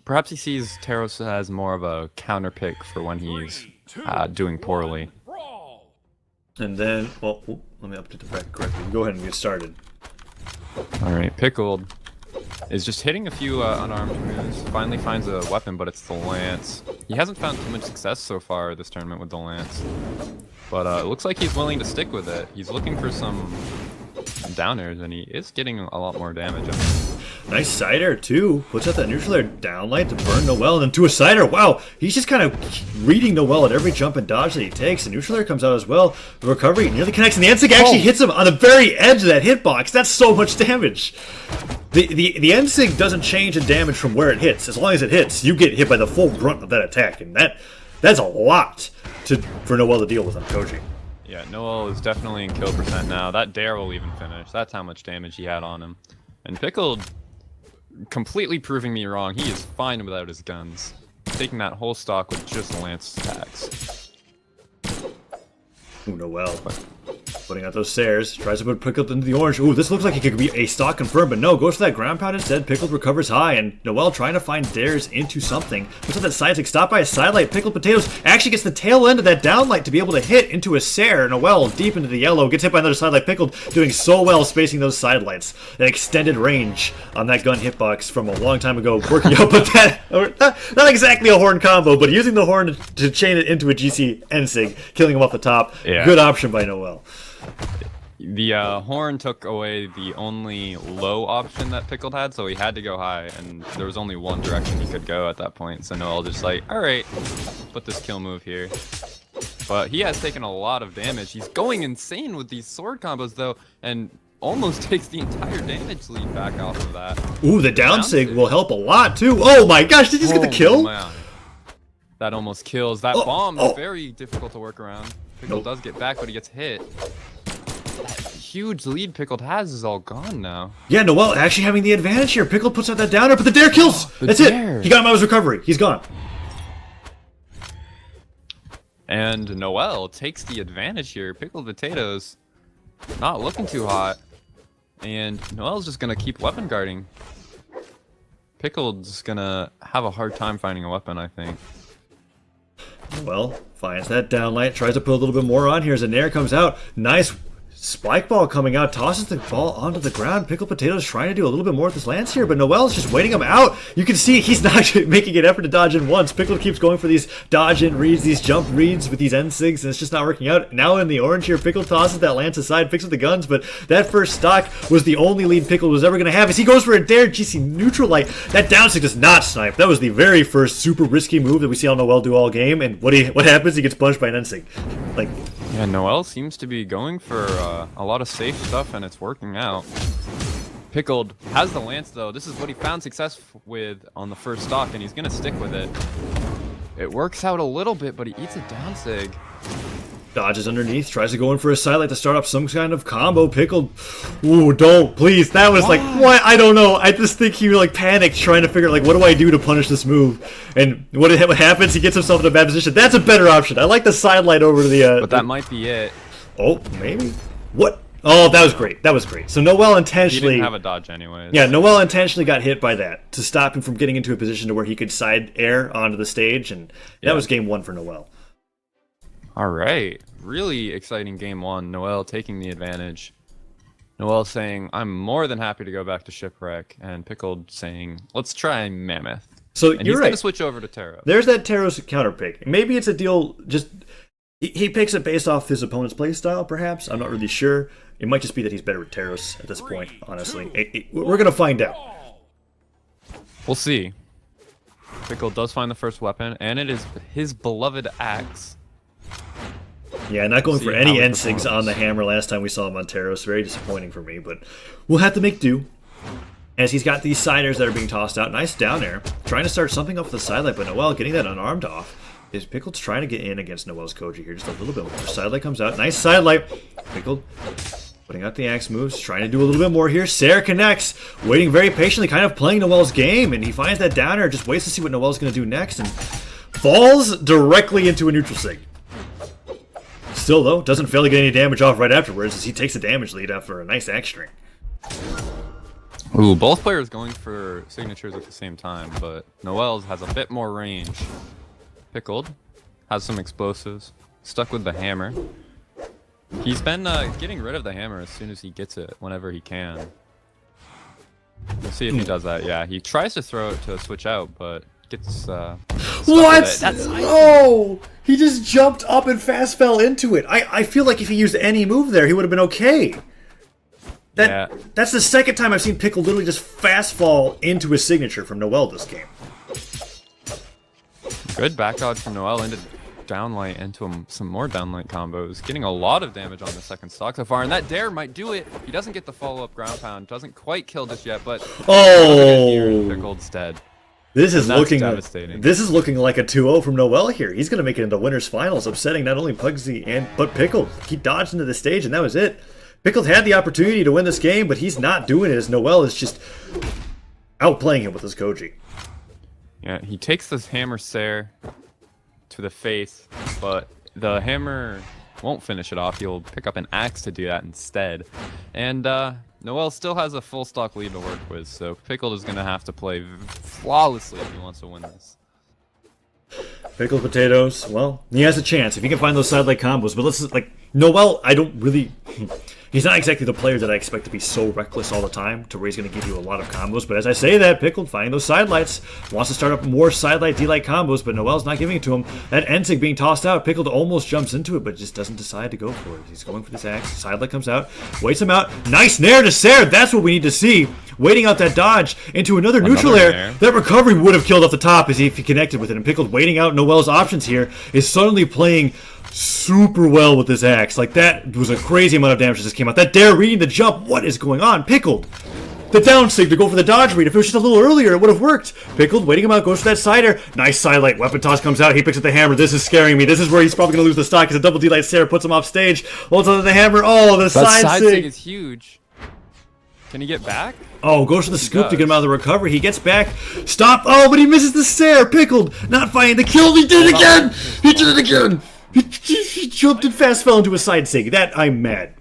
Perhaps he sees Teros as more of a counter pick for when he's doing poorly. And then, well, let me update the bracket correctly. Go ahead and get started. Alright, Pickled is just hitting a few unarmed moves. Finally finds a weapon, but it's the lance. He hasn't found too much success so far this tournament with the lance. But it looks like he's willing to stick with it. He's looking for some downers, and he is getting a lot more damage. Nice side air, too. Puts out that neutral air downlight to burn noeL, and then to a side air. Wow, he's just kind of reading noeL at every jump and dodge that he takes. The neutral air comes out as well. The recovery nearly connects, and the NSIG actually hits him on the very edge of that hitbox. That's so much damage. The NSIG doesn't change in damage from where it hits. As long as it hits, you get hit by the full brunt of that attack, and that's a lot for noeL to deal with on Koji. Yeah, noeL is definitely in kill percent now. That dare will even finish. That's how much damage he had on him. And Pickled completely proving me wrong. He is fine without his guns. Taking that whole stock with just lance attacks. Ooh, noeL. Putting out those stairs, tries to put Pickled into the orange. Ooh, this looks like it could be a stock confirmed, but no, goes for that ground pound instead. Pickled recovers high, and noeL trying to find dares into something. Puts out that side tick, stopped by a sidelight. Pickledpotatoes actually gets the tail end of that downlight to be able to hit into a Sair. noeL deep into the yellow, gets hit by another sidelight. Pickled doing so well spacing those sidelights. That extended range on that gun hitbox from a long time ago, working out, but that, not exactly a horn combo, but using the horn to chain it into a GC NSIG, killing him off the top. Yeah. Good option by noeL. The horn took away the only low option that Pickled had, so he had to go high, and there was only one direction he could go at that point, so noeL just like, alright, put this kill move here. But he has taken a lot of damage. He's going insane with these sword combos, though, and almost takes the entire damage lead back off of that. Ooh, the down sig will help a lot, too. Oh my gosh, did he just get the kill? Man. That almost kills. That bomb is very difficult to work around. Pickled does get back, but he gets hit. That huge lead Pickled has is all gone now. Yeah, noeL actually having the advantage here. Pickled puts out that downer, but the dare kills! That's it! He got him out of his recovery. He's gone. And noeL takes the advantage here. Pickledpotatoes not looking too hot. And noeL's just going to keep weapon guarding. Pickled's going to have a hard time finding a weapon, I think. noeL finds that downlight, tries to put a little bit more on here as a nair comes out. Nice spike ball coming out, tosses the ball onto the ground. Pickledpotatoes trying to do a little bit more with this lance here, but noeL's just waiting him out. You can see he's not making an effort to dodge in once. Pickled keeps going for these dodge in reads, these jump reads with these NSIGs, and it's just not working out. Now in the orange here, Pickled tosses that lance aside, picks up the guns, but that first stock was the only lead Pickled was ever going to have as he goes for a dare GC neutral light. That down stick does not snipe. That was the very first super risky move that we see on noeL do all game, and what happens? He gets punched by an NSIG. Like, yeah, noeL seems to be going for a lot of safe stuff, and it's working out. Pickled has the lance, though. This is what he found success with on the first stock, and he's going to stick with it. It works out a little bit, but he eats a down sig. Dodges underneath, tries to go in for a sidelight to start up some kind of combo. Pickled, ooh, don't, please. That was like, what? I don't know. I just think he like panicked trying to figure out, like, what do I do to punish this move? And what happens? He gets himself in a bad position. That's a better option. I like the sidelight over to the... but that might be it. Oh, maybe? What? Oh, that was great. That was great. So noeL intentionally... He didn't have a dodge anyways. Yeah, noeL intentionally got hit by that to stop him from getting into a position to where he could side air onto the stage, and that was game one for noeL. All right. Really exciting game one. noeL taking the advantage. noeL saying, I'm more than happy to go back to Shipwreck. And Pickled saying, let's try Mammoth. So and you're he's right. going to switch over to Teros. There's that Teros counter pick. Maybe it's a deal just... He picks it based off his opponent's playstyle, perhaps. I'm not really sure. It might just be that he's better with Teros at this point, honestly. We're going to find out. We'll see. Pickled does find the first weapon, and it is his beloved axe. Yeah, not going for how any it NSIGs performs. on the hammer last time we saw him on Teros. Very disappointing for me, but we'll have to make do. As he's got these siders that are being tossed out. Nice down air. Trying to start something off the sidelight, but noeL getting that unarmed off. Is Pickled's trying to get in against noeL's Koji here just a little bit more. Sidelight comes out. Nice sidelight. Pickled putting out the axe moves. Trying to do a little bit more here. Sair connects. Waiting very patiently. Kind of playing noeL's game. And he finds that downer. Just waits to see what noeL's going to do next. And falls directly into a neutral sig. Still, though, doesn't fail to get any damage off right afterwards as he takes a damage lead after a nice axe string. Ooh, both players going for signatures at the same time, but noeL has a bit more range. Pickled has some explosives. Stuck with the hammer. He's been getting rid of the hammer as soon as he gets it, whenever he can. We'll see if he does that. Yeah, he tries to throw it to switch out, but gets what? Oh, he just jumped up and fast fell into it. I feel like if he used any move there, he would have been okay. That's the second time I've seen Pickle literally just fast fall into his signature from noeL this game. Good back dodge from noeL into downlight into some more downlight combos. Getting a lot of damage on the second stock so far, and that dare might do it. He doesn't get the follow-up ground pound. Doesn't quite kill this yet, but Pickled's dead. This is looking devastating. This is looking like a 2-0 from noeL here. He's going to make it into winners finals, upsetting not only Pugsy but Pickled. He dodged into the stage, and that was it. Pickled had the opportunity to win this game, but he's not doing it as noeL is just outplaying him with his Koji. Yeah, he takes this hammer stare to the face, but the hammer won't finish it off. He'll pick up an axe to do that instead. And noeL still has a full stock lead to work with, so Pickled is going to have to play flawlessly if he wants to win this. Pickled Potatoes, well, he has a chance if he can find those side leg combos, but let's like noeL, I don't really... He's not exactly the player that I expect to be so reckless all the time to where he's going to give you a lot of combos. But as I say that, Pickled finding those side lights, wants to start up more side light, D-light combos, but noeL's not giving it to him. That Ensig being tossed out, Pickled almost jumps into it, but just doesn't decide to go for it. He's going for this axe. Side light comes out, waits him out. Nice nair to Sair. That's what we need to see. Waiting out that dodge into another neutral air. That recovery would have killed off the top as if he connected with it. And Pickled waiting out noeL's options here is suddenly playing super well with this axe. Like, that was a crazy amount of damage that just came out. That dare reading the jump. What is going on? Pickled. The down sig to go for the dodge read. If it was just a little earlier, it would have worked. Pickled, waiting him out, goes for that side air. Nice side light. Weapon toss comes out. He picks up the hammer. This is scaring me. This is where he's probably going to lose the stock because a double D-light Sair puts him off stage. Holds on to the hammer. Oh, the side sig is huge. Can he get back? Oh, goes for the scoop to get him out of the recovery. He gets back. Stop. Oh, but he misses the Sair. Pickled, not finding the kill. He did it again. He did it again. He jumped and fast fell into a side sig. That, I'm mad.